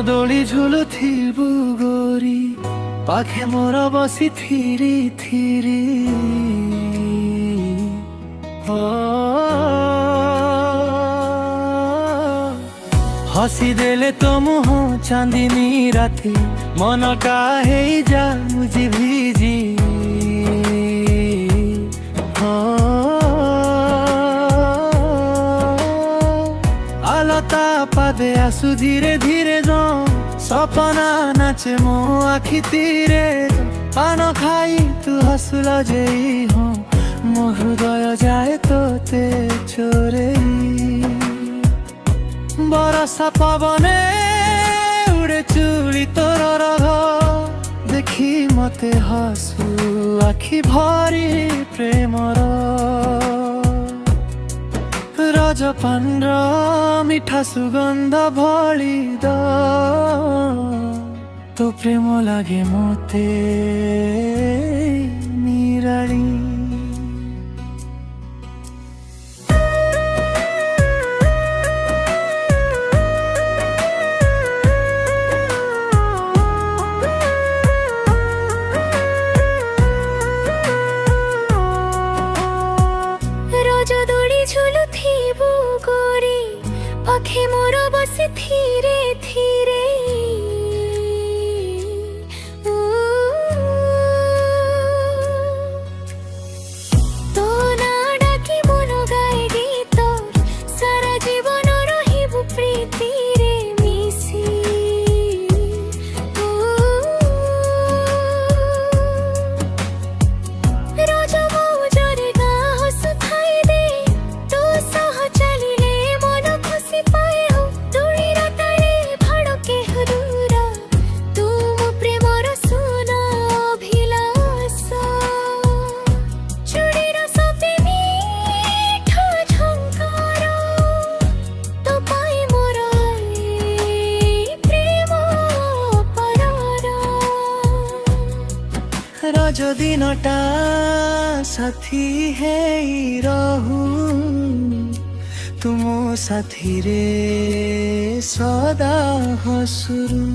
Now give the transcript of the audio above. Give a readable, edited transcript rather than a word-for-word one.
ଦୋଳି ଝୁଲୁଥିବୁ ଗୋରି, ପାଖେ ମୋର ବସି ଥିରି ଥିରି। हसी देले तो मुह चांदिनी राती, मन का है जा मुझे भीजी। आलता पादे आसु धीरे धीरे जो, सपना नाचे मो आखि तीरे। पान खाई तू हसुल जेई हो, मो हृदय जाए तोते चोरे। बरसा पवने उड़े चूड़ी तोर रघ, देखी मते हसु आखि भरी प्रेमर। रजपानर मिठा सुगंध भली द, तो प्रेम लागे मते निराली। ঝুলুথিবু গোরি, পাখে মোর বসে ধীরে ধীরে। তো না ডাকি মন গায় গীত, সারা জীবন রহিবু প্রীতিরে মিশি। রজ মৌজরে গা হসু থাই দে, তো সহ চালিলে মন খুশি পায় হো। দূরের তালে ভড়কে হুদুরা, তুম প্রেমর সোনা অভিলাষ। চুড়ির সপে মিঠা ঝঙ্কার, তো পাই মোর প্রেম পরার। रज दिनटा साथी है रहू, तुम साथी रे सदा हसुरू।